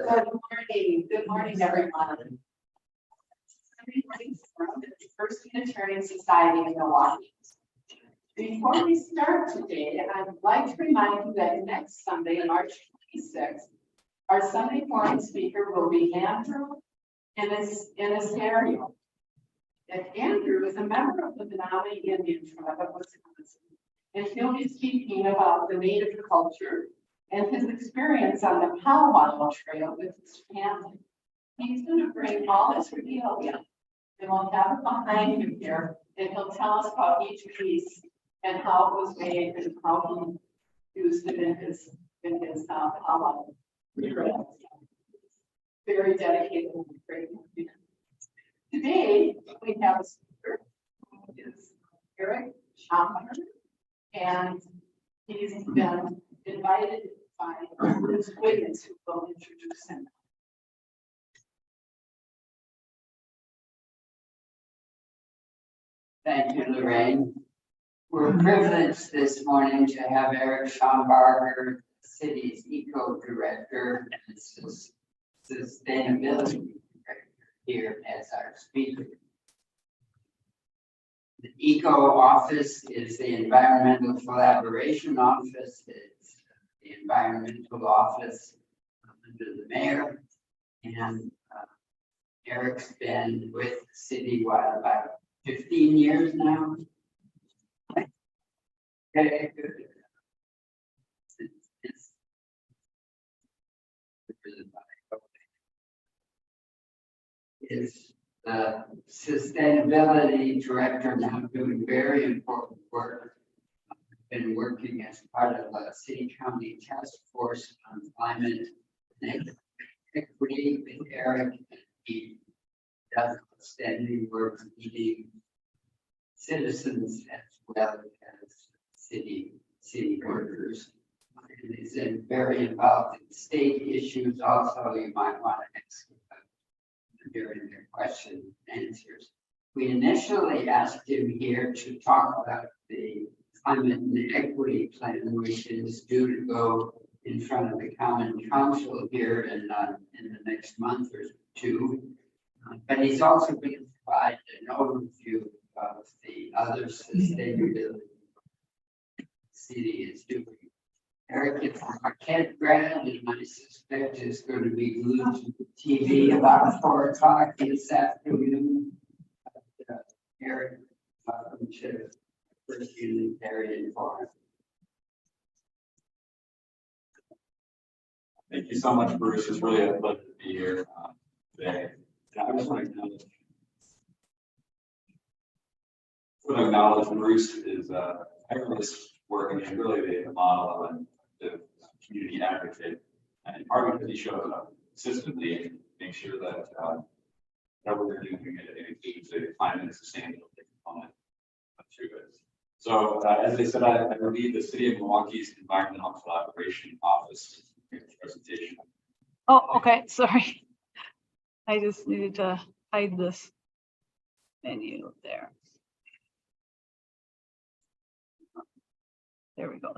Good morning, everyone. From the First Unitarian Society in Milwaukee. Before we start today, I'd like to remind you that next Sunday, March 26th, our Sunday forum speaker will be Andrew Anastario. And Andrew is a member of the Benami Indian tribe of Wisconsin, and he'll be speaking about the Native culture and his experience on the Powwow Trail with his family. He's going to bring all this regalia, and we'll have it behind him here, and he'll tell us about each piece and how it was made and how he used it in his powwow. Very dedicated and great. Today we have a speaker who is Erick Shambarger, and he's been invited by Bruce Wiggins, who will introduce him. Thank you, Lorraine. We're privileged this morning to have Erick Shambarger, the city's eco-director and sustainability director, here as our speaker. The ECO office is the Environmental Collaboration Office. It's the environmental office under the mayor. And Erick's been with the city, what, about 15 years now? Okay. Is the sustainability director now doing very important work. Been working as part of a city county task force on climate and equity with Erick. He does outstanding work meeting citizens as well as city workers. And he's very involved in state issues also. You might want to ask during their question and answers. We initially asked him here to talk about the climate and equity plan, which is due to go in front of the Common Council here in the next month or two. But he's also going to provide an overview of the other sustainability the city is doing. Erick is a Marquette grad, and I suspect is going to be glued to the TV about 4 o'clock this afternoon. Erick, welcome to First Unitarian Forum. Thank you so much, Bruce. It's really a pleasure to be here today. And I just want to acknowledge Bruce is tireless work, and he's really the model of the community advocate, and partly because he shows up consistently and makes sure that whatever we're doing, it includes a climate and sustainability component to it. So, as I said, I lead the City of Milwaukee's Environmental Collaboration Office presentation. Oh, okay, sorry. I just needed to hide this menu there. There we go.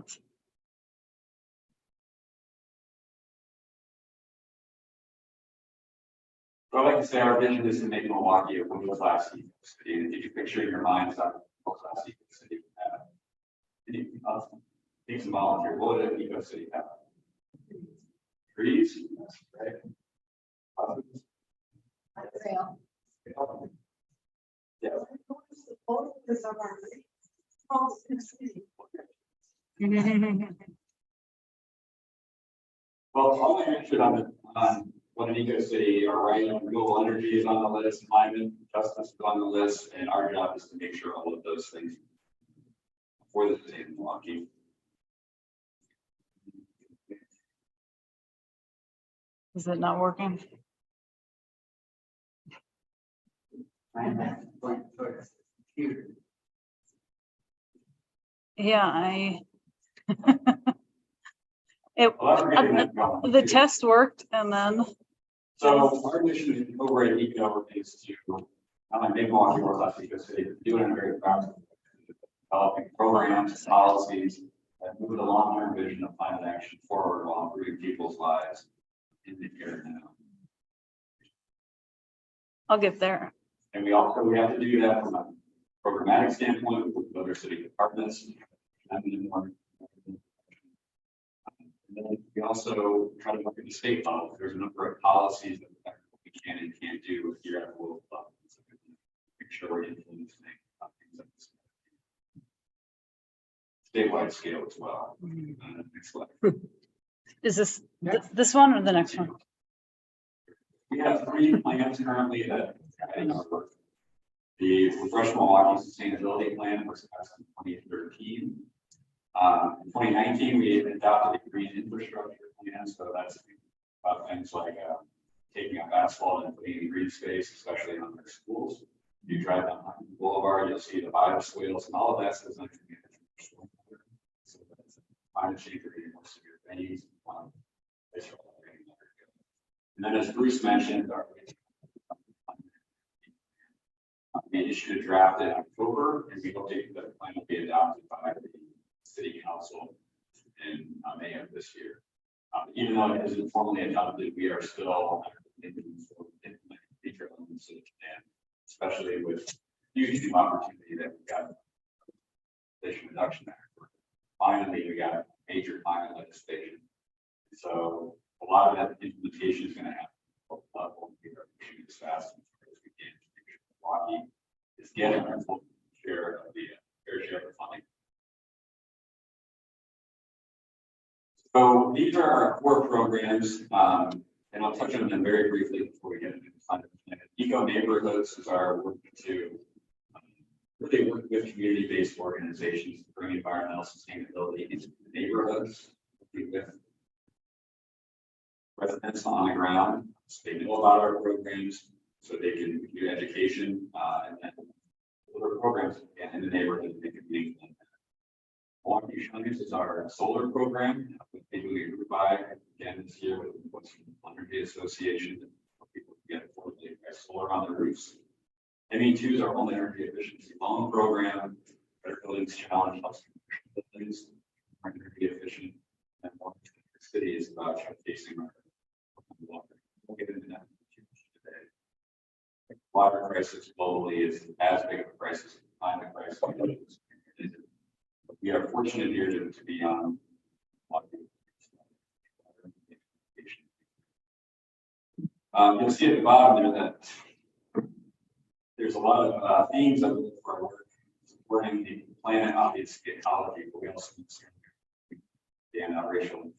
So I'd like to say our vision is to make Milwaukee a world-class eco city. And if you picture in your mind, it's not a world-class eco city. Take some volunteer. What would an eco city have? Trees, right? Yeah. Well, all I mentioned on what an eco city are, right? Renewable energy is on the list, climate justice is on the list, and our job is to make sure all of those things for the city of Milwaukee. Is it not working? Yeah, the test worked, and then. So our mission over at ECO is to make Milwaukee a world-class eco city, do it in a very practical way, developing programs, policies that move the long-term vision of climate action forward while improving people's lives. in the here now. I'll get there. And we have to do that from a programmatic standpoint with other city departments. And then we also try to look at the state level. There's a number of policies that affect what we can and can't do here at the local level. So make sure we're influencing things like this. Statewide scale as well. Next slide. Is this one or the next one? We have 3 plans currently that are in our work. The Refresh Milwaukee Sustainability Plan was passed in 2013. In 2019, we adopted a green infrastructure plan. So that's about things like taking up asphalt and putting in green space, especially on our schools. If you drive down Huntington Boulevard, you'll see the bioswales and all of that. So that's climate change or more severe venues. And then, as Bruce mentioned, we issued a draft in October, and we hope that the plan will be adopted by the City Council in May of this year. Even though it isn't formally adopted, we are still implementing feature elements of the plan, especially with huge new opportunity that we got. Inflation Reduction Act. Finally, we got major climate legislation. So a lot of that implementation is going to happen at the level. We are pushing as fast as we can to make sure Milwaukee is getting our full share of the fair share of the funding. So these are our core programs, and I'll touch on them very briefly before we get into the funding. Eco Neighborhoods is our work to really work with community-based organizations to bring environmental sustainability into the neighborhoods, with residents on the ground, so they know about our programs, so they can do education and then other programs in the neighborhood they can be. Milwaukee Shines is our solar program. We're doing a group buy again this year with the Energy Association. People can get affordably solar on their roofs. ME2 is our home energy efficiency loan program. Better Buildings Challenge helps buildings more energy efficient. And more the city is about showcasing our water. We'll get into that today. Water crisis globally is as big of a crisis as climate crisis. We are fortunate here to be on water. You'll see at the bottom there that there's a lot of themes that we look for our work, supporting the planet, obviously ecology, but we also understand racial.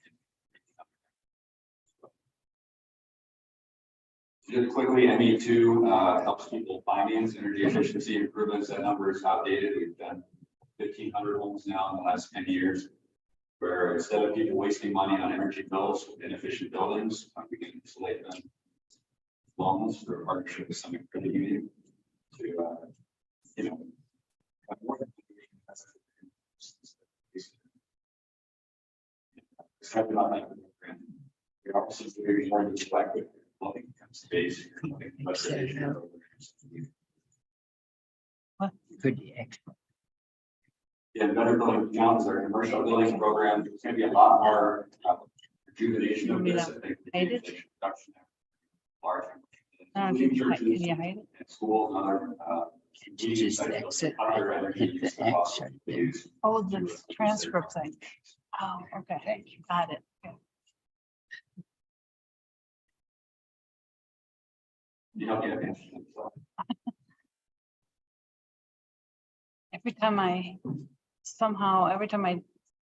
Just quickly, ME2 helps people finance energy efficiency improvements. That number is outdated. We've done 1,500 homes now in the last 10 years, where instead of people wasting money on energy bills with inefficient buildings, we can insulate them loans through a partnership with some credit union to, have more than excited about that program. We also very hard to select with low-income space. Could be extra. Yeah, Better Building Challenge, our commercial building program. There's going to be a lot more rejuvenation of this. I think large Can you hide it? and schools and other Just exit, hit the exit. Oh, the transcript thing. Oh, okay. Got it. Okay. You don't get it. Every time I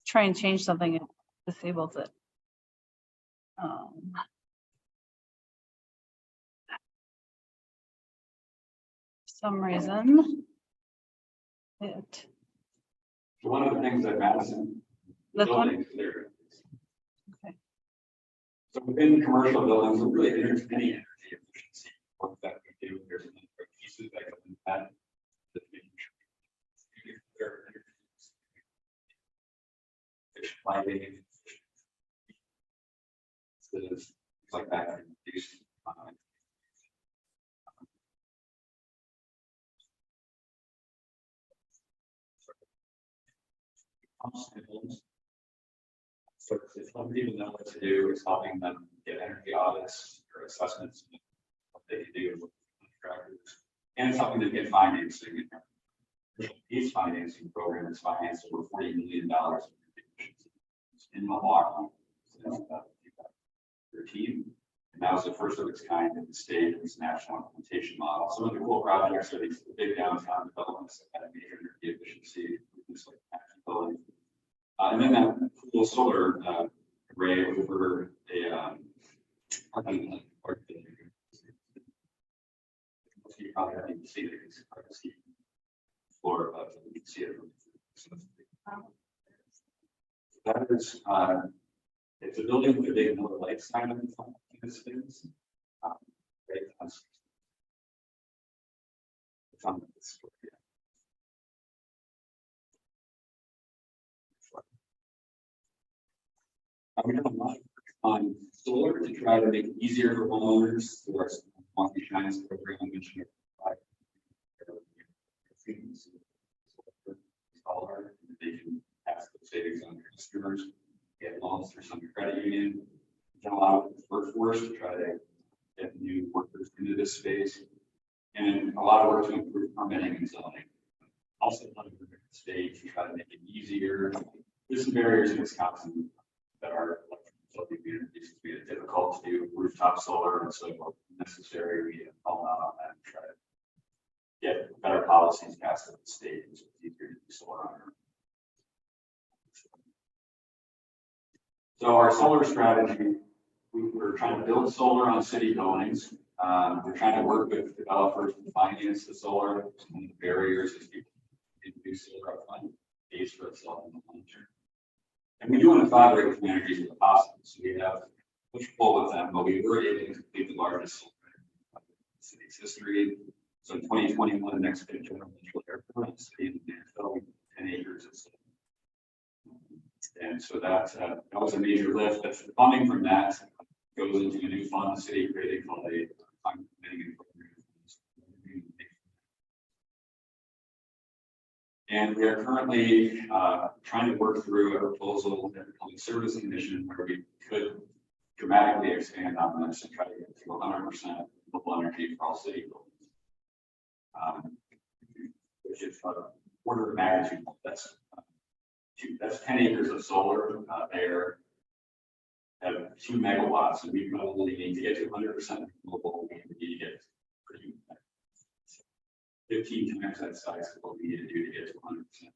try and change something, it disables it. For some reason, it. So one of the things that Madison This one? buildings there. Okay. So within commercial buildings, we're really any energy efficiency work that we do. There's a number of pieces that go into that. Just making sure they're energy efficient lighting, things like that can reduce So it's helping people know what to do, it's helping them get energy audits or assessments, of what they can do with contractors, and it's helping them get financing. These financing program is financed over $40 million in Milwaukee. So that's about 13. And that was the first of its kind in the state of this national implementation model. Some of the cool projects are these big downtown developments that have major energy efficiency, just like building. And then that cool solar array over a parking lot. You probably haven't even seen it. It's hard to see floor, but you can see it. That is, it's a building with a big Miller Lite sign on the front. This is right. It's on the story. We have a lot of work on solar to try to make it easier for homeowners through our Milwaukee Shines program. I mentioned solar, they can pass the savings on their customers, get loans through some credit union. We've done a lot of workforce to try to get new workers into this space, and a lot of work to improve permitting and zoning. Also, a lot of work at the state to try to make it easier. There's some barriers in Wisconsin that are utility communities made it difficult to do rooftop solar, and so necessary we call out on that and try to get better policies passed at the state so it's easier to do solar on our own. So our solar strategy, we're trying to build solar on city buildings. We're trying to work with developers to finance the solar. Some of the barriers is people didn't do solar upfront, pays for itself in the long term. And we do want to collaborate with communities if possible. So we have push pull with them, but we were able to complete the largest solar in the city's history. So in 2021, the next big general airport in the city of Nashville, 10 acres of solar. And so that was a major lift. But the funding from that goes into a new fund the city created called a climate committee program. And we are currently trying to work through a proposal at the Public Service Commission where we could dramatically expand on this and try to get to 100% renewable energy for all city buildings, which is order of magnitude. That's 10 acres of solar. There have 2 megawatts, and we probably need to get to 100% renewable. We need to get pretty 15 times that size of what we need to do to get to 100%.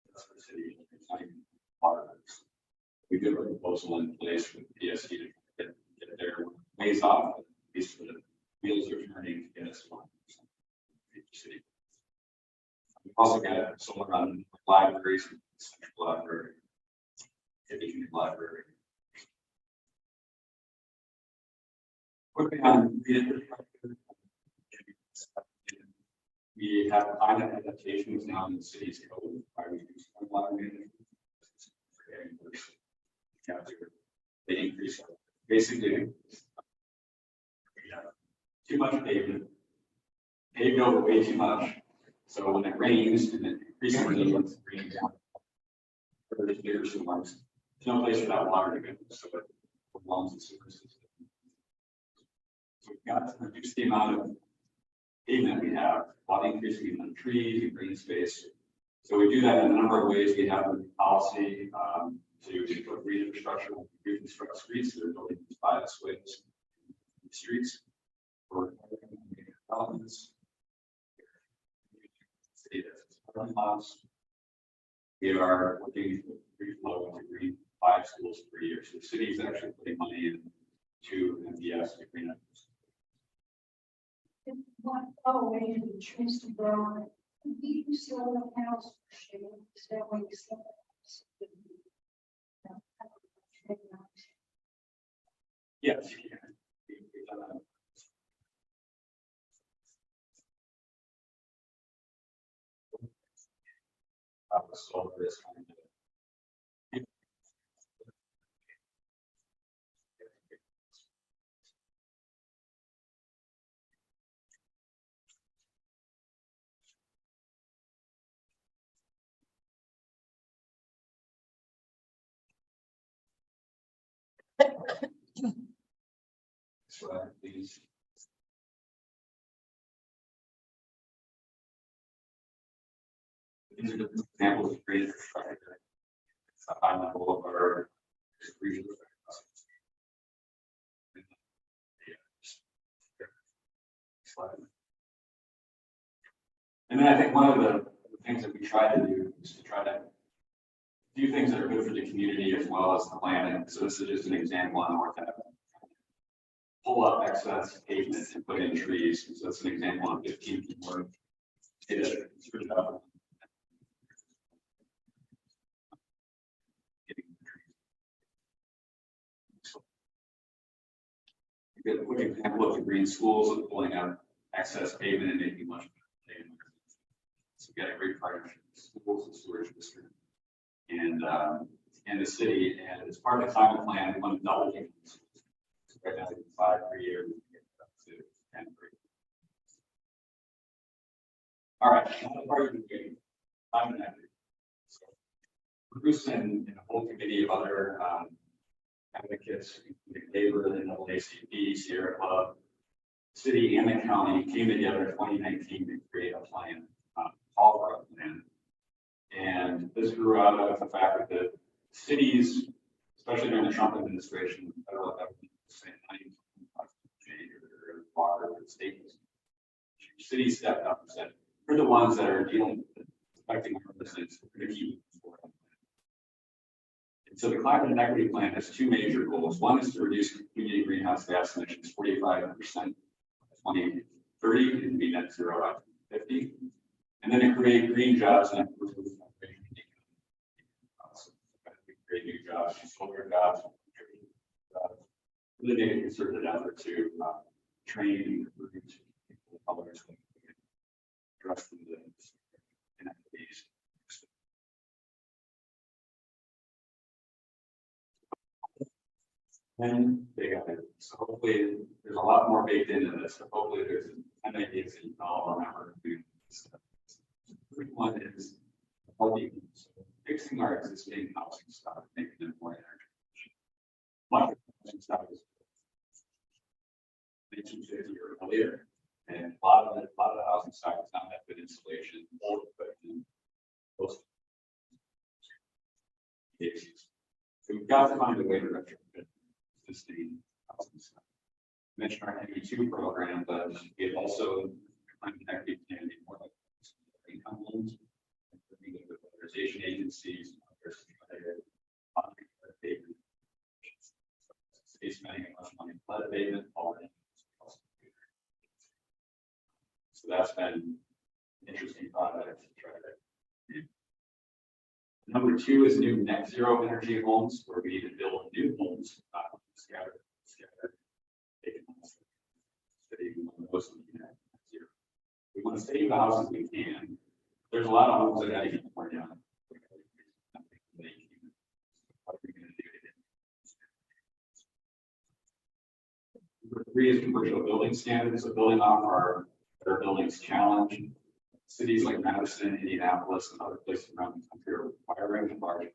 That's the city. It's not even part of this. We did a proposal in place with PSC to get their ways off. At least the wheels are turning to get us 100% city. We've also got solar on libraries, central library, Tipping library. Quickly on we have climate adaptations now in the city's code by reducing water management. They increase basically too much pavement, paved over way too much. So when it rains and it increasingly rains down, there's bigger storms. There's no place for that water to go, so it overwhelms the sewer system. So we've got to reduce the amount of pavement we have while increasing the amount of trees and green space. So we do that in a number of ways. We have a policy to put green infrastructure, reconstruct streets that are building these biospheres in the streets for developments. We are looking to reflow into green 5 schools per year. So the city is actually putting money into MDS to green up. What other way to the trees to grow? You sell the house for shade, is that way you sell the house? Yes, you can. Solar is kind of Slide, please. These are just examples of green infrastructure. It's a high level of our regional. Slide. And then I think one of the things that we try to do is to try to do things that are good for the community as well as the planet. So this is just an example on North Avenue. Pull up excess pavement and put in trees. So that's an example on 15 more. A quick example of the green schools of pulling out excess pavement and making much better. So we got a great partnership with schools and storage district and the city. And as part of the climate plan, we want to double it. So right now, 5 per year, we get up to 10 per year. All right, another part of the meeting, climate equity. So Bruce and a whole committee of other advocates, including labor, the NAACP, Sierra Club, city, and the county came together in 2019 to create a plan, call for a plan. And this grew out of the fact that the cities, especially during the Trump administration, the federal government was saying, I need to change or water or state. Cities stepped up and said, we're the ones that are dealing with it, affecting our residents, we're going to keep it for them. And so the climate and equity plan has 2 major goals. One is to reduce community greenhouse gas emissions 45% by 2030 and to be net zero by 2050. And then to create green jobs and improve create new jobs, solar jobs, really make a concerted effort to train and recruit people of color to address the inequities. And they got it. So hopefully there's a lot more baked into this. So hopefully there's 10 ideas that you can all remember to do this. One is healthy, so fixing our existing housing stock, making it more energy efficient. Much of the housing stock is 1950 or earlier, and a lot of the housing stock is not that good insulation, old equipment, most cases. So we've got to find a way to retrofit existing housing stock. I mentioned our NE2 program, but it also climate equity can be more like income loans, working with weatherization agencies, others to try to abatement. City spending a bunch of money on flood abatement, already. So that's been an interesting project to try to do. Number 2 is new net zero energy homes, where we need to build new homes, scattered. We want to save the houses we can. There's a lot of homes that have to get torn down. Number 3 is commercial building standards. So building off our Better Buildings Challenge. Cities like Madison, Indianapolis, and other places around the country are requiring large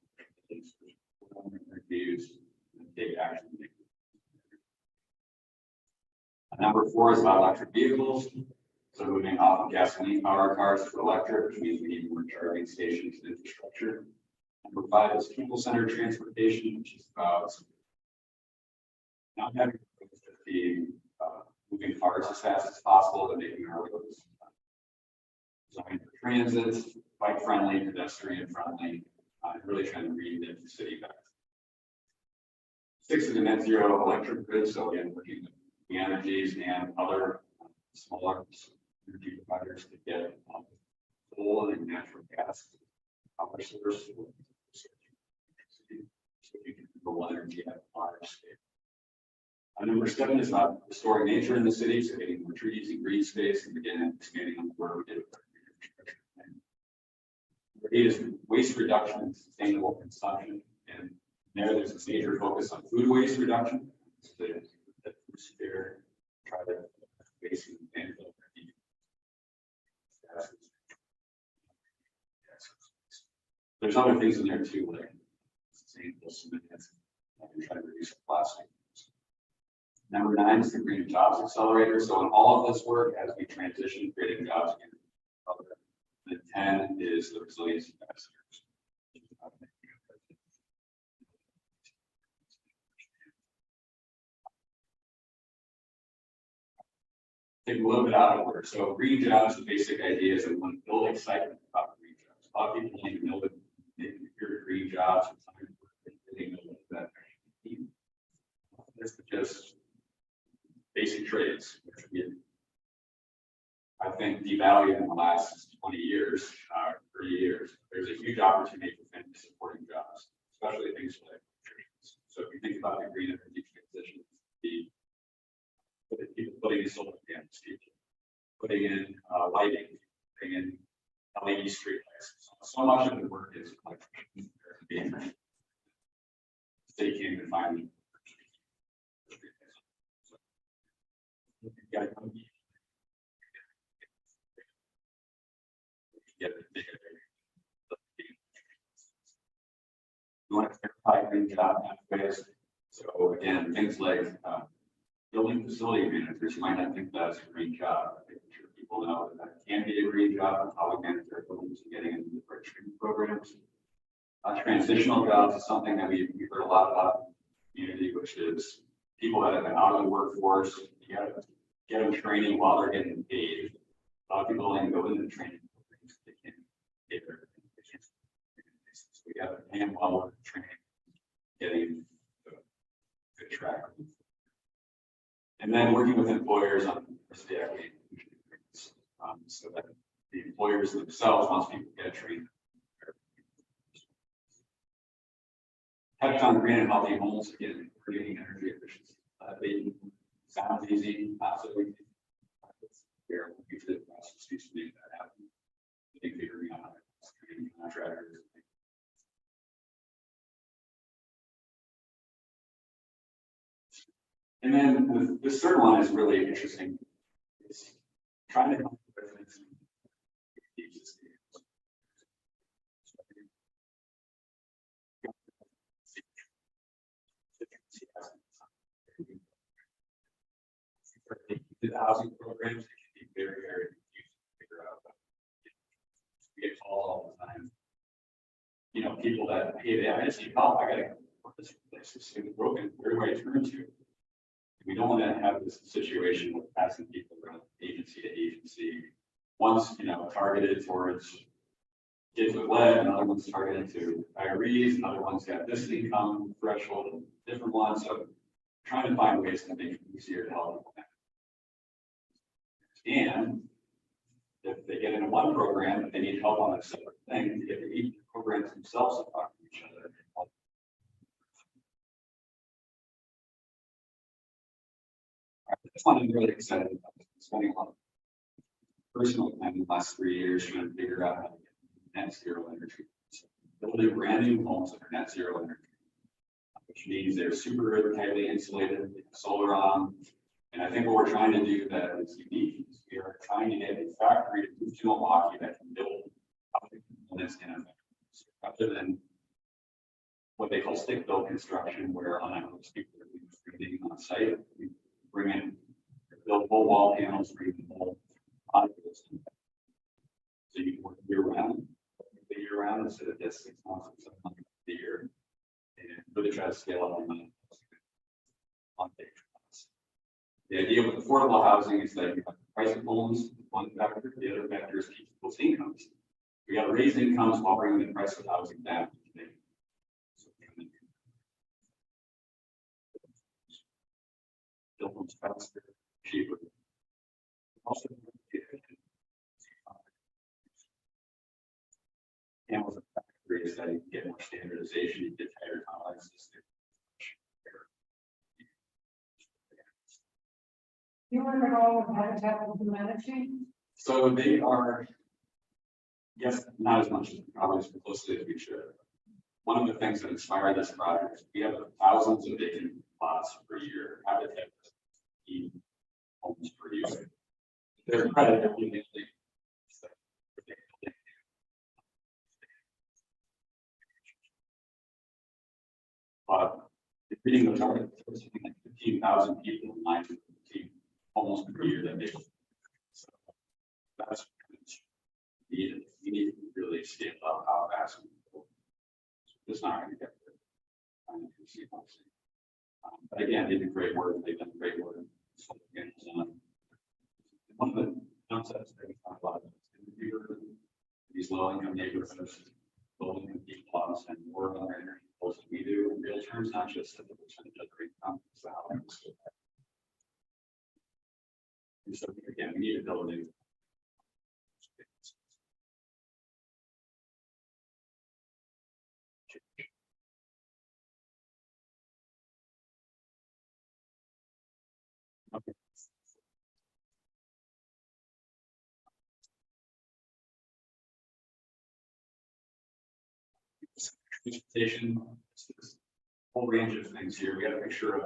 buildings reviews and take action. Number 4 is about electric vehicles. So moving off of gasoline powered cars to electric, which means we need more charging stations and infrastructure. Number 5 is people-centered transportation, which is about not having the moving cars as fast as possible, but making our roads designed for transit, bike friendly, pedestrian friendly, and really trying to reinvent the city back. 6 is a net zero electric grid. So again, working with the energies and other smaller energy providers to get coal and natural gas power source. So you can control energy at a large scale. Number 7 is about restoring nature in the city, so getting more trees and green space, and again expanding on the work we did with our infrastructure plan. Number 8 is waste reduction and sustainable consumption, and there's a major focus on food waste reduction. So that there, try to waste and there's other things in there too, like sustainable cement and try to reduce plastic Number 9 is the Green Jobs Accelerator. So in all of this work, as we transition, creating jobs again. The 10 is the Resilience Ambassadors. Take a little bit out of order. So green jobs, the basic idea is that we want to build excitement about green jobs. A lot of people don't even know that they hear green jobs. Sometimes they know what that actually means. This is just basic trades, which we, I think, devalued in the last 20 years, 30 years. There's a huge opportunity for family supporting jobs, especially things like trades. So if you think about the green energy transition, people putting in solar panels, people putting in lighting, putting in LED streetlights. So much of the work is electricians being city can't even find them. You want to clarify green job pathways. So again, things like building facility managers, you might not think that's a green job. Making sure people know that that can be a green job, how we manage our buildings and getting into the right training programs. Transitional jobs is something that we've heard a lot about in the community, which is people that have been out of the workforce, you got to get them training while they're getting paid. A lot of people only go into the training programs, they can't get their so we got to pay them while we're training, getting the good track. And then working with employers on diversity, equity, and inclusion agreements, so that the employers themselves, once people get trained, touched on green and healthy homes, again, creating energy efficiency. They sounds easy, not so easy. We're looking for the process to make that happen. I think figuring out how to screen contractors. And then the third one is really interesting. It's trying to help residents the existing. The housing programs, it can be very, very confusing to figure out. We get calls all the time. You know, people that, hey, I just need help. I got to go this place is broken. Where do I turn to? We don't want to have this situation with passing people around agency to agency. One's, you know, targeted towards kids with lead, another one's targeted to retirees, another one's got this income threshold, different ones. So trying to find ways to make it easier to help people. And if they get into one program, they need help on a separate thing to get the programs themselves to talk to each other. This one I'm really excited about. Spending a lot of personal time in the last 3 years trying to figure out how to get net zero energy. So building brand new homes that are net zero energy, which means they're super tightly insulated, solar on. And I think what we're trying to do that is unique is we are trying to get a factory to move to Milwaukee that can build components in a rather than what they call stick built construction, where on average people are building on site. We bring in, build whole wall panels, bring in whole modules. So you can work year round instead of just 6 months or 7 months a year, and really try to scale up on day. The idea with affordable housing is that you have the price of homes, one factor, the other factor is people's incomes. We got to raise incomes while bringing the price of housing down. Build homes faster, cheaper. Also, and with the factories that you get more standardization, you get tighter tolerances. You work at all with Habitat for Humanity? So they are, yes, not as much as probably as closely as we should. One of the things that inspired this project is we have thousands of vacant lots per year. Habitat homes per year. They're credit everything. But reading the target, something like 15,000 people in line to team almost every year that they. So that's needed. We need to really scale up how fast we go. It's not going to get there. But again, they did great work. They've done great work. So again, one of the concepts that we talk about is these low-income neighborhoods, low-income people, and more on their energy goals than we do in real terms, not just at the percentage of their income. So and so again, we need to build a new. Okay. Transportation, this whole range of things here. We got a picture of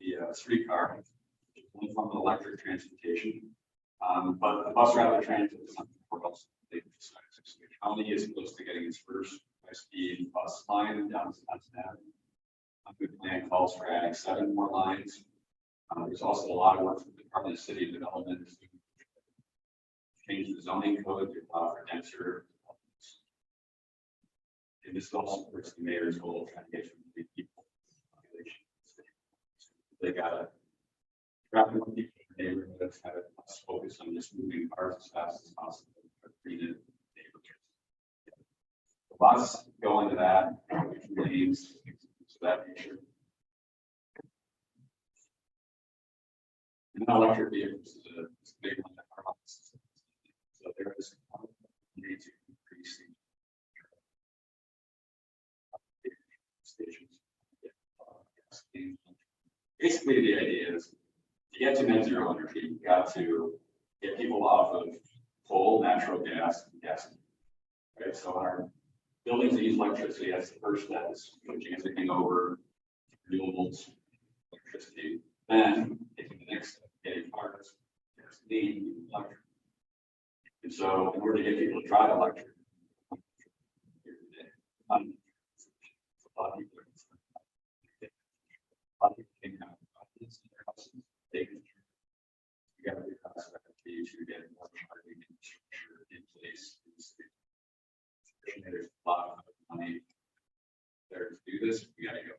the streetcar, one form of electric transportation. But the bus rapid transit is something else. The county is close to getting its first high-speed bus line down to Sustainab. A good plan calls for adding 7 more lines. There's also a lot of work from the Department of City Development to change the zoning code to allow for denser. And this also supports the mayor's goal of trying to get from the people population. They got to trap more people in the neighborhoods, have it focus on just moving cars as fast as possible. Neighborhoods. Lots go into that, which lanes, so that nature. And then electric vehicles is a big one that are on the system. So there is a need to increase the stations. Basically, the idea is to get to net zero energy, you got to get people off of coal, natural gas, and gas. Right, so our buildings that use electricity, that's the first step, is switching everything over to renewables, electricity. Then taking the next step, getting cars, gasoline, electric. And so in order to get people to drive electric, a lot of people can have confidence in their houses. You got to be cost effective to get more charging infrastructure in place. There's a lot of money there to do this. We got to go.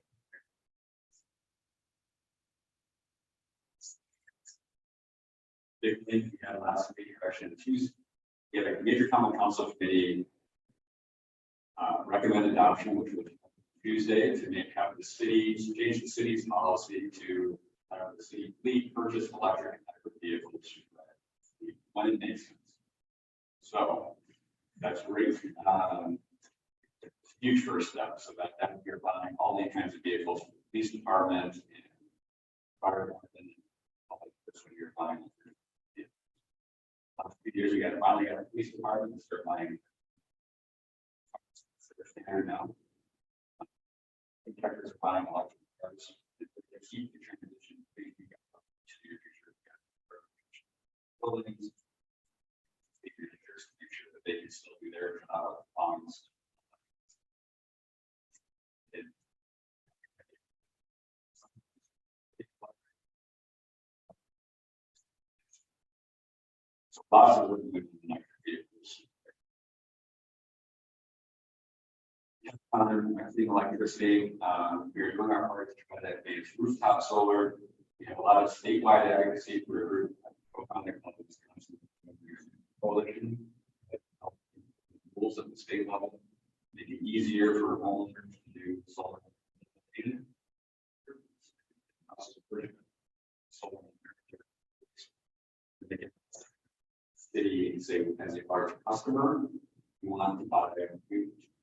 Big thing we had last week, or actually Tuesday, we had a major common council committee recommend adoption, which was Tuesday, to make have the city change the city's policy to the city fleet purchase electric and hybrid vehicles when it makes sense. So that's great. Huge first step, so that we're buying all these kinds of vehicles from the police department and fire department and all this when you're buying. Last few years, we finally got a police department to start buying. Now, contractors are buying electric cars. They keep the transition. Buildings, make sure that they can still do their job bonds. So lots of work with electric vehicles. I think electricity, we're doing our part to try to advance rooftop solar. We have a lot of statewide advocacy for coalition rules at the state level, make it easier for homeowners to do solar. City say as a large customer, we want to buy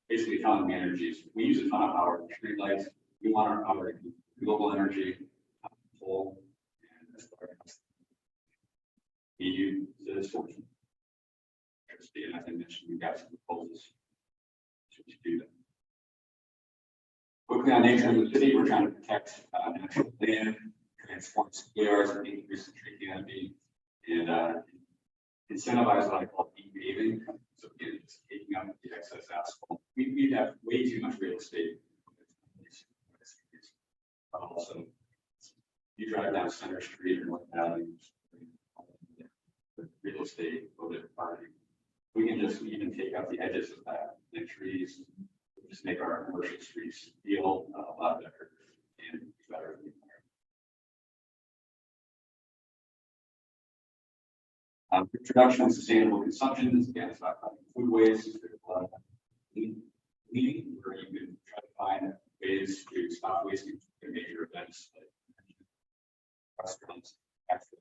basically economy energies. We use a ton of power for street lights. We want our power to be renewable energy, full, and that's our EU source. And as I mentioned, we've got some proposals to do that. Quickly on nature of the city, we're trying to protect natural land, transform squares, and increase the tree canopy, and incentivize what I call de-paving. So again, it's taking up the excess asphalt. We have way too much real estate, but also You drive down Center Street or what have you, real estate, a little bit parking. We can just even take out the edges of that, the trees, just make our commercial streets feel a lot better and better. Introduction of sustainable consumption is again, it's about food waste, cleaning, where you can try to find ways to stop wasting major events like restaurants, actual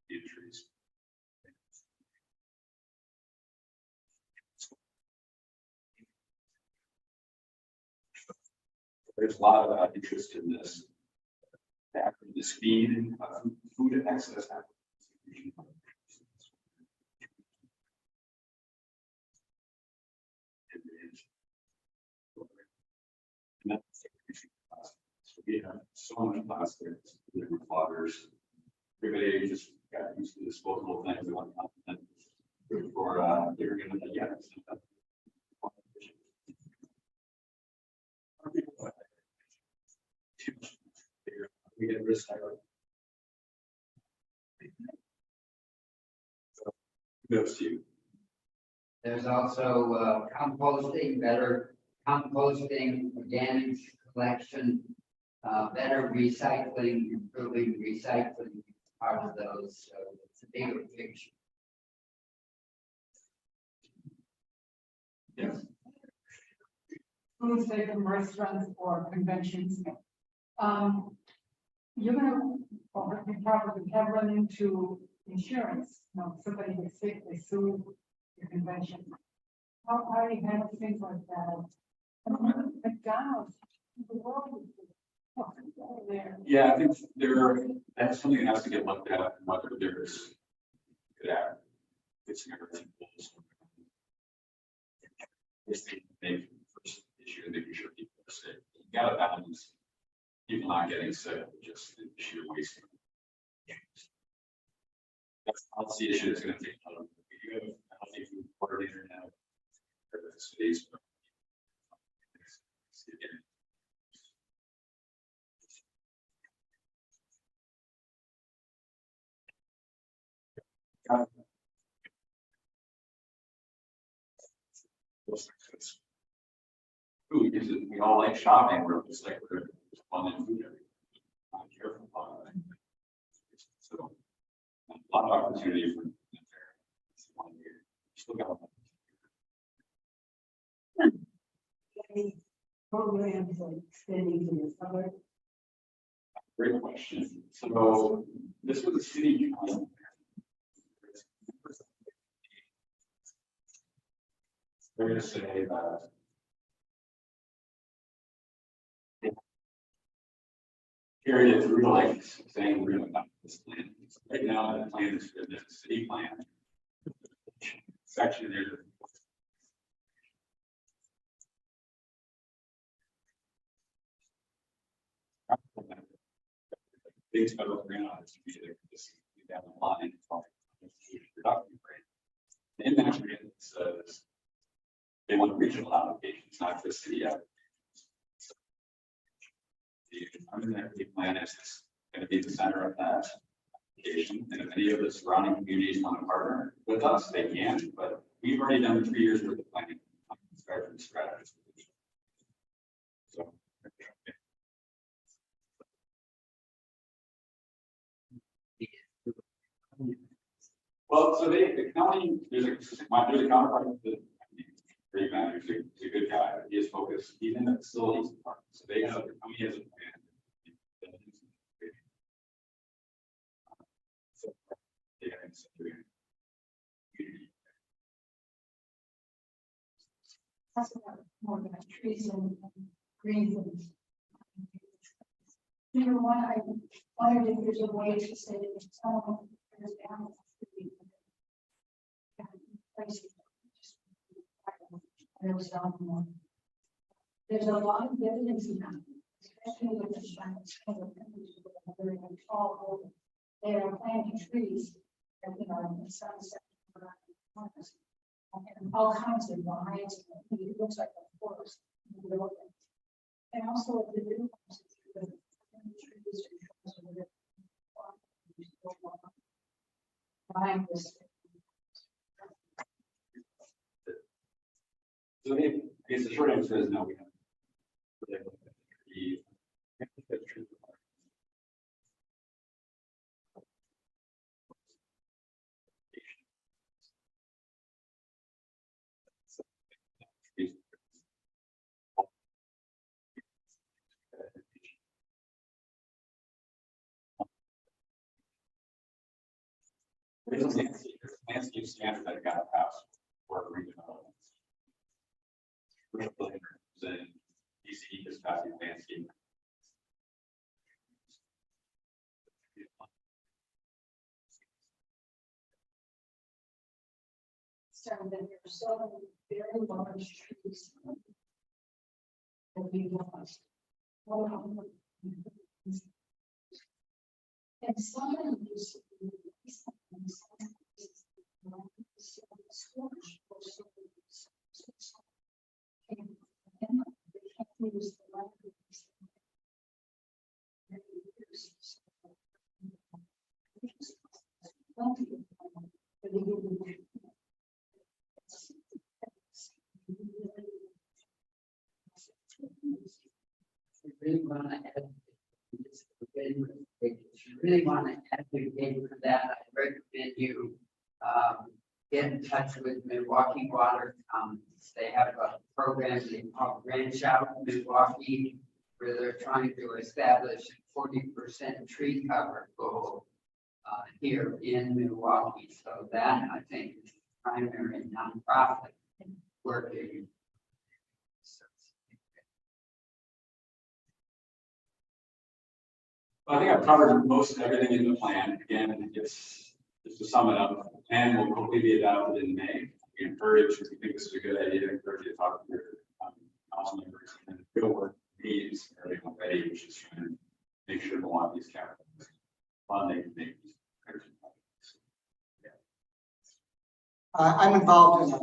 trees. There's a lot of interest in this. The speed of food access. So we have so much plastic, different waters. Everybody just got used to disposable things. They want to for they're going to get we get recycled. So goes to you. There's also composting, better composting, organic collection, better recycling, improving recycling, part of those. So it's a bigger picture. Yes. Food safe in restaurants or conventions. You're gonna probably have run into insurance. You know, somebody gets sick, they sue your convention. How do you handle things like that? McDonald's, the world is there. Yeah, I think that's something that has to get looked at, whether there's it's the main first issue and making sure people are safe. You gotta balance people not getting sick, just the sheer wasting. That's the issue that's going to take time. You have healthy food coordinator now for the cities. Food is we all like shopping, we're just like we're fun and food. Not careful about it. So a lot of opportunity for there. Still got Any programs like extending to the summer? great question. So this was a city council. They're going to say that carry it through like saying we're going to adopt this plan. Right now, the plan is for the city plan. Section there. Big federal grant on this to be there just down the line. Production rate. In that grant it says they want regional applications, not just city applications. The plan is going to be the center of that application. And if any of the surrounding communities want to partner with us, they can, but we've already done 3 years worth of planning. Start from scratch. So well, so the county, there's a counterpart to the great manager, he's a good guy. He is focused, he's in the facilities department. So they have, the county has a plan. So, yeah, it's That's about more than trees and green things. You know, I wondered if there's a way to say that someone is down. There's a lot of evidence in that, especially with the science very tall. They are planting trees, and you know, in the sunset. And all kinds of vines, it looks like a forest. And also the new trees buying this. So I guess the short answer is no, we haven't. Really looked at the tree. There's a landscape standard that got passed for redevelopment. Commercial buildings in DC just passed the landscape. So that there are so many very large trees. That we lost. And some of these. If you really want to advocate for that, I recommend you get in touch with Milwaukee Water. They have a program they call Branch Out Milwaukee, where they're trying to establish a 40% tree cover goal here in Milwaukee. So that, I think, is the primary nonprofit working. I think I've covered most everything in the plan. Again, it's just to sum it up, the plan will hopefully be adopted in May. We encourage, if you think this is a good idea, encourage you to talk to your council members and go work meetings already, which is trying to make sure Milwaukee's capital funding things. I'm involved in a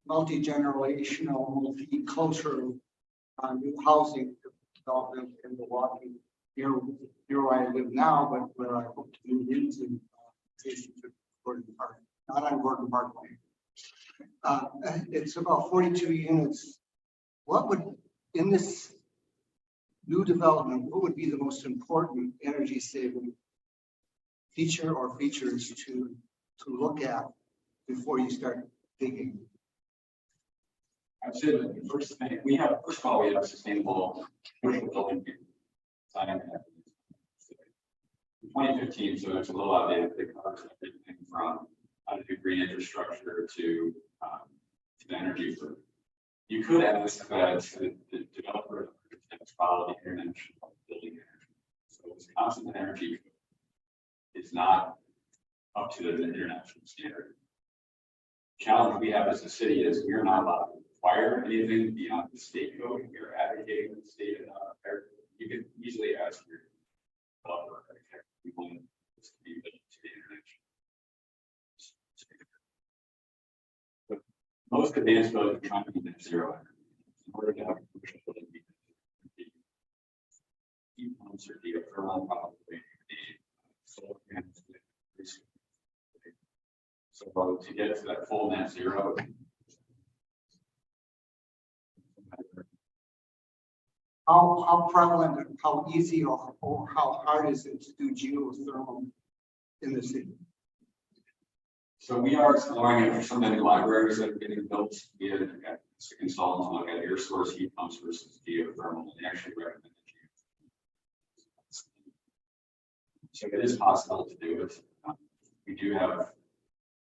multi-generational, multi-cultural new housing development in Milwaukee. Here where I live now, but where I hope to move into, Gordon Park, not on Gordon Parkway. It's about 42 units. What would, in this new development, what would be the most important energy saving feature or features to look at before you start digging? I'd say that the first thing first of all, we have sustainable commercial building design in 2015, so it's a little outdated. It covers everything from how to do green infrastructure to the energy group. You could ask that the developer follow the international building energy. So Wisconsin energy is not up to the international standard. The challenge we have as a city is we are not allowed to require anything beyond the state code. We are advocating for the state. You can easily ask your developer people to be built to the international. But most advanced buildings are trying to be net zero energy. In order to have a commercial building be heat pumps or geothermal, probably solar panels. So to get to that full net zero, How prevalent, how easy or how hard is it to do geothermal in the city? so we are exploring it for some many libraries that are getting built. We had consultants look at air source heat pumps versus geothermal, and they actually recommend geothermal. So it is possible to do it. We do have,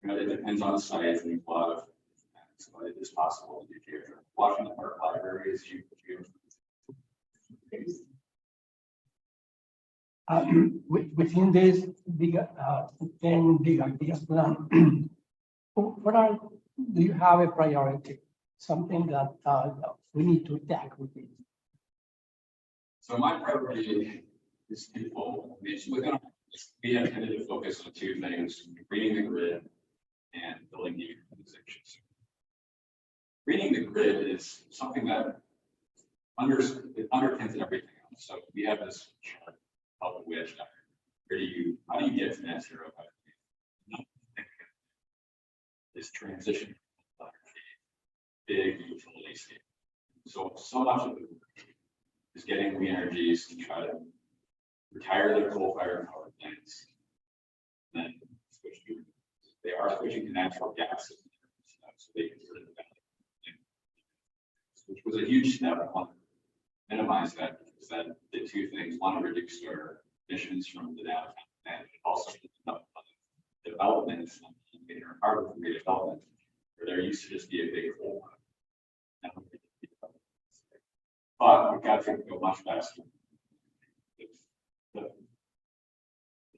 it depends on the site and a lot of, so it is possible to do geothermal. Washington Park Library is geothermal. Within this big, 10 big ideas plan, do you have a priority? Something that we need to tackle with it? So my priority is twofold. We have tended to focus on two things: greening the grid and building decarbonization. Greening the grid is something that underpins everything else. So we have this chart called the wedge diagram. How do you get to net zero? is transition. Big utility scale. So much of it is getting clean energies to try to retire their coal-fired power plants. Then switch to, they are switching to natural gas. So they can sort of, which was a huge step. I want to minimize that because that did two things. One, reduced our emissions from the downtown and also development, part of redevelopment, where there used to just be a big coal mine. But we've got to go much faster. The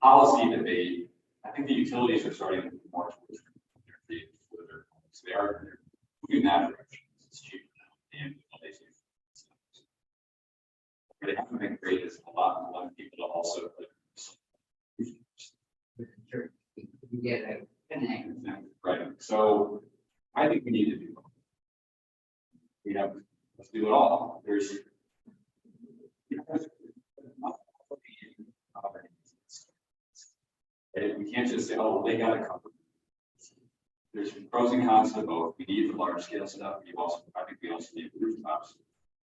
policy debate, I think the utilities are starting to move more towards energy. So they are moving that direction. It's cheaper now. And what they haven't been great is a lot of people to also Get a connect. right. So I think we need to do both. We have, let's do it all. There's we can't just say, oh, well, they got it covered. There's pros and cons to both. We need the large scale stuff. I think we also need rooftops.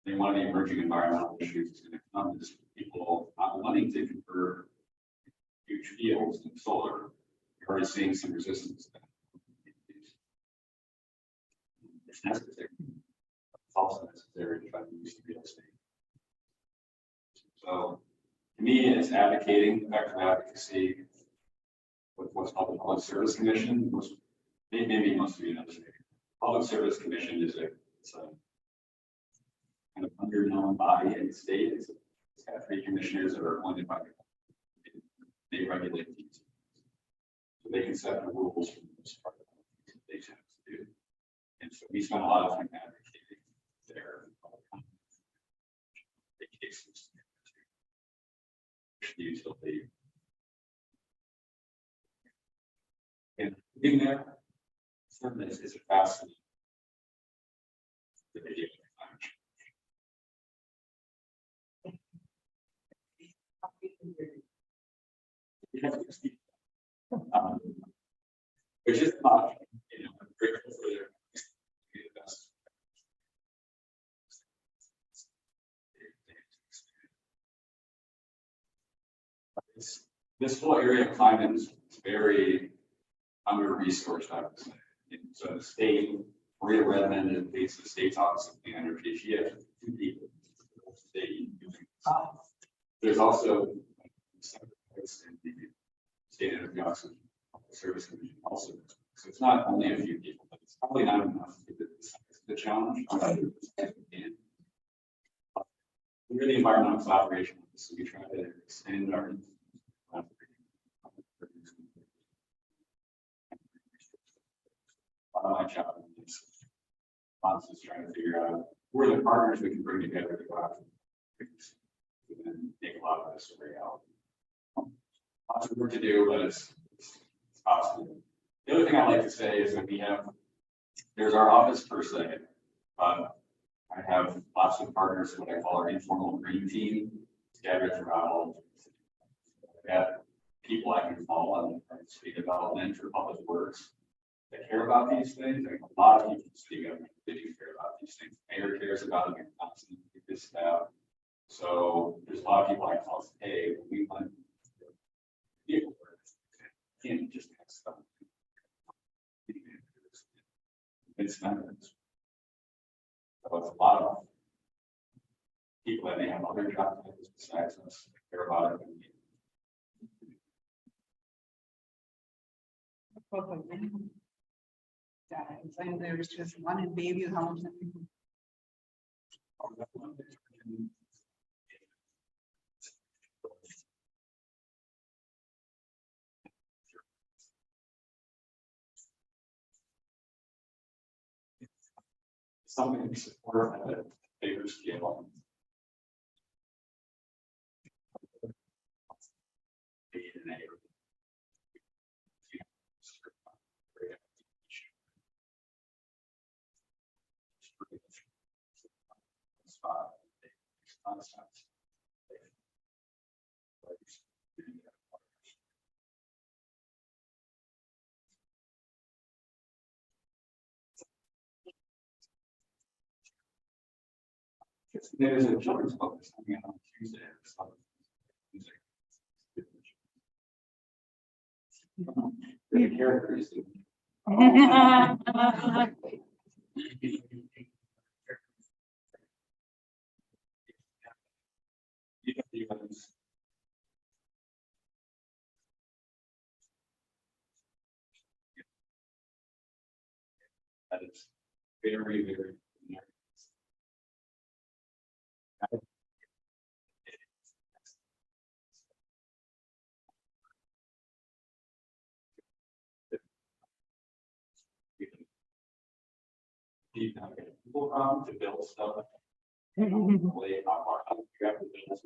I think one of the emerging environmental issues is going to come is people not wanting to convert huge fields in solar. We're already seeing some resistance to that. It's necessary. It's also necessary to try to use the real estate. So to me, it's advocating, effective advocacy with what's called the Public Service Commission. Maybe most of you know this. Public Service Commission is it's a kind of underknown body in the state. It's got 3 commissioners that are appointed by the government. They regulate these. So they can set the rules for the most part of what they have to do. And so we spend a lot of time advocating their cases to the utility. And in there, certainly is a fascinating the video. Which is not, you know, I'm grateful for their the best. This whole area of climate is very under-resourced, I would say. And so the state, Maria Redmond leads the state's office of clean energy. She has 2 people. There's also the state energy office service commission also. So it's not only a few people, but it's probably not enough to get the challenge. We're the environmental collaboration, so we try to extend our my job is trying to figure out who are the partners we can bring together to go out and then make a lot of this a reality. Lots of work to do, but it's possible. The other thing I like to say is that there's our office per se, but I have lots of partners, what I call our informal green team, scattered throughout all. I got people I can call on city development or public works that care about these things. Like a lot of people in city government that do care about these things. Mayor cares about them, constantly his staff. So there's a lot of people I call and say, hey, we want vehicle work. Can't just have stuff. It's not. So it's a lot of people that may have other job titles besides us that care about it. And there's just one in Bayview, how much? Something we support at a bigger scale. There's a children's book that's coming out on Tuesday. The characters. That is very, very. People come to build stuff. Way not far. You have to build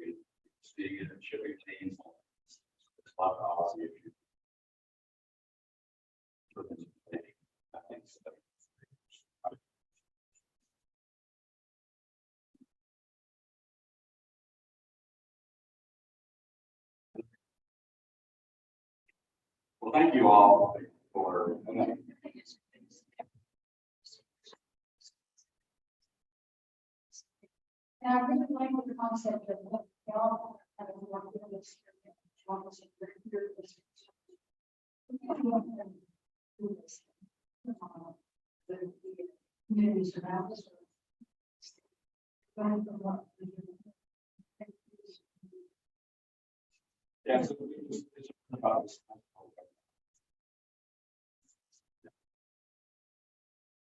speaking and shipping chains. It's a lot of policy issues. Well, thank you all for. And I really like the concept of what y'all have a more real experience. The communities around us. Yeah, so it's about this.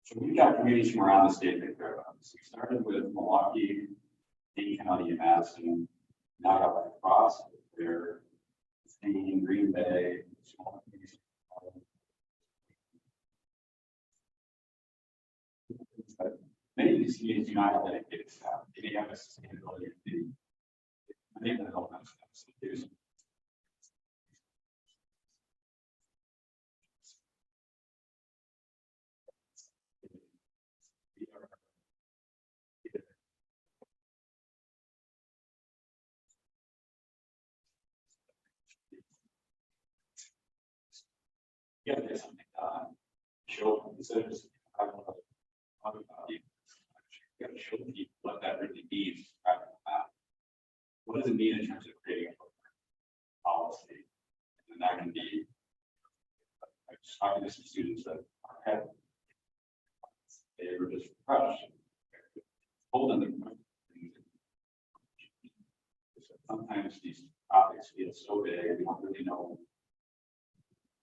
So we've got communities from around the state that care about this. We started with Milwaukee, Dane County, and Madison. Now got across there, in Green Bay, small communities. But many of these communities do not have dedicated staff. They may have a sustainability committee. I think that helps us. Yeah, there's something show incentives. I don't know talk about it. You got to show people what that really means. What does it mean in terms of creating a policy? And that can be. I was talking to some students that had they were just crushed. Holding them. Sometimes these topics feel so big, we don't really know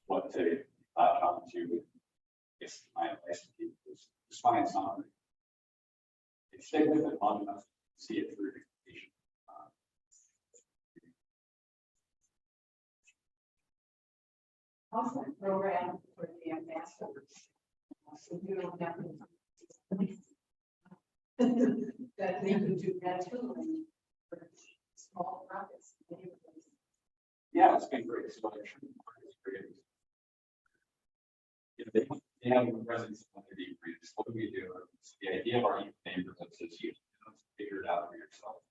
what to latch on to. It's my advice to people is just find something. Stay with it long enough to see it through education. Also program for the ambassadors. So you don't have to. That they can do that too. For small profits. Yeah, it's been great. So I'm sure it's great. You know, they have a presence on the deep breeds. What do we do? It's the idea of our neighborhood says you figure it out for yourself.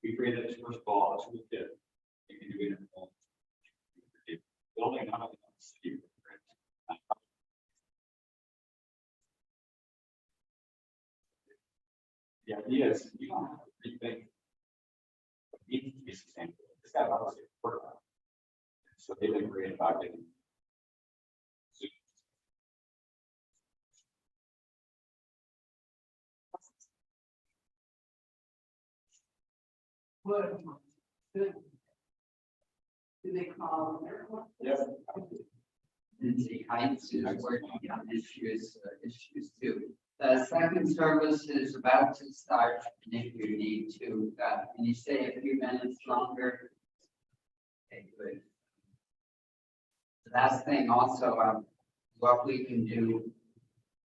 We created this first ball, that's what we did. You can do it in home. Building not only on the city, the idea is you don't have to rethink what needs to be sustainable. It's got to be work on. So they've been great about getting. Good. Good. Do they call them? Yes. Lindsay Heights is working on issues too. The second service is about to start, and if you need to, can you stay a few minutes longer? Okay, good. The last thing also, what we can do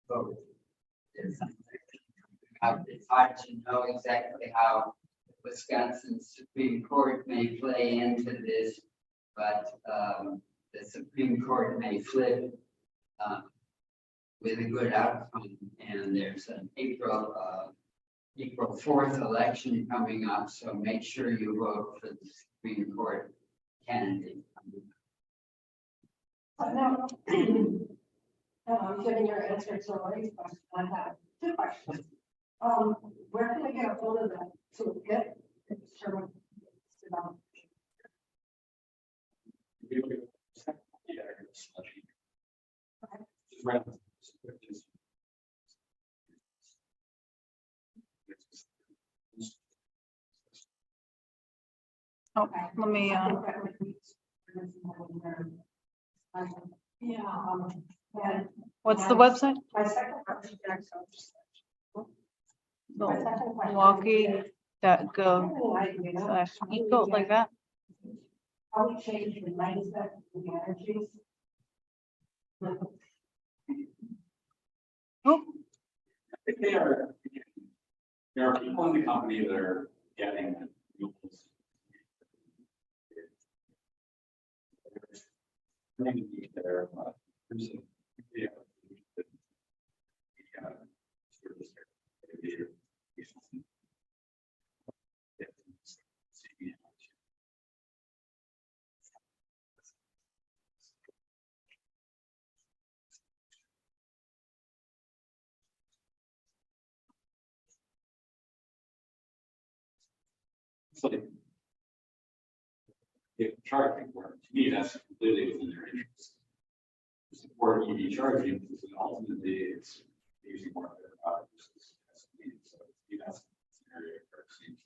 both is it's hard to know exactly how Wisconsin Supreme Court may play into this, but the Supreme Court may flip with a good outcome. And there's an April 4th election coming up, so make sure you vote for the Supreme Court candidate. Now, given your answer to Lori's question, I have two questions. Where can I get a hold of that to get? Sure. Yeah, it's slushy. Just right. Oh, let me, Yeah, and what's the website? my second question, Milwaukee.gov/eco, like that. how we change the mindset of the energies. Oh, I think there are people in the company that are getting renewables. They're using, yeah, so if charging work, to me, that's completely within their interest. To support EV charging, because ultimately it's using more of their products. So that's an area where it seems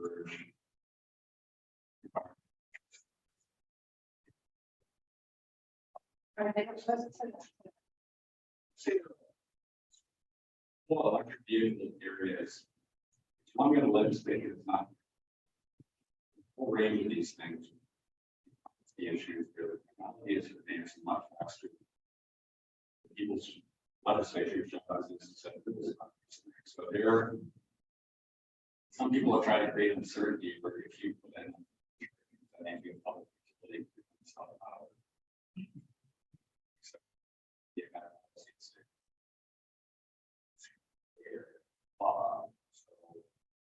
urge. Well, electric vehicle areas, if I'm going to legislate, it's not a whole range of these things. The issue is advancing much faster. People's legislature does is set this up. So there, some people have tried to create uncertainty where if you put in a public utility, it's not allowed. So, yeah, so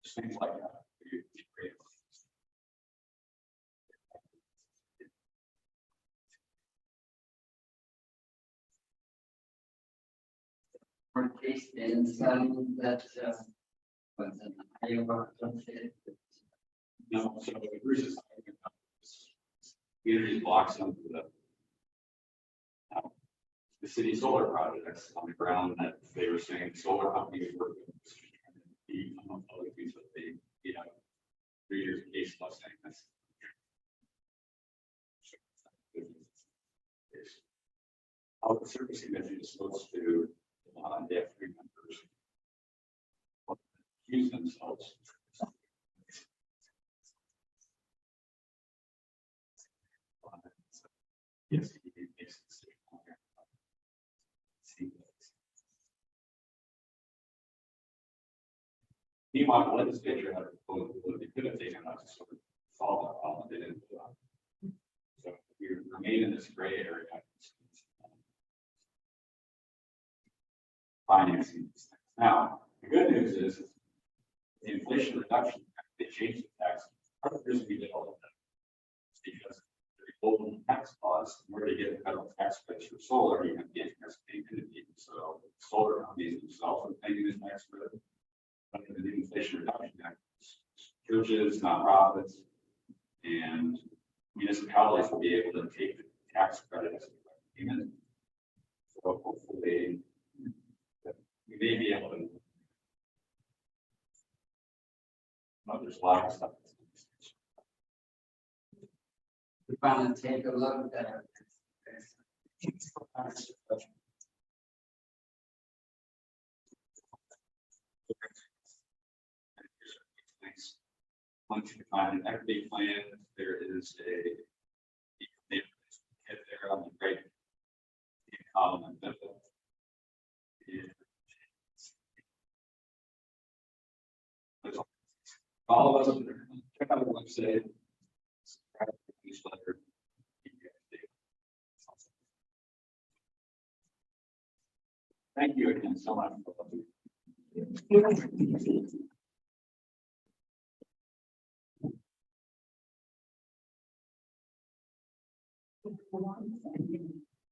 just things like that. You create. Or case in some that was in Iowa. No, so Bruce is talking about this. Community blocks of the city solar projects on the ground that they were saying solar companies were be among other things that they, 3 years case law saying this. How the service commission is supposed to, they have 3 members use themselves. Yes, he makes a decision. Meanwhile, the legislature had a proposal that they could have taken out to sort of solve that problem. They didn't do that. So we remain in this gray area. Financing these things. Now, the good news is the Inflation Reduction Act, they changed the tax. Part of the reason we did all of that is because the old tax laws, in order to get federal tax credits for solar, you have to get paid into people. So solar companies themselves are paying this tax credit. Under the Inflation Reduction Act, churches, nonprofits, and municipalities will be able to take the tax credit as a payment. So hopefully, we may be able to. There's a lot of stuff. We want to take a look at it. Once you find an equity plan, there is a hit there on the right column and middle. All of us check out the website. Subscribe to the newsletter. Thank you again so much for Thank you.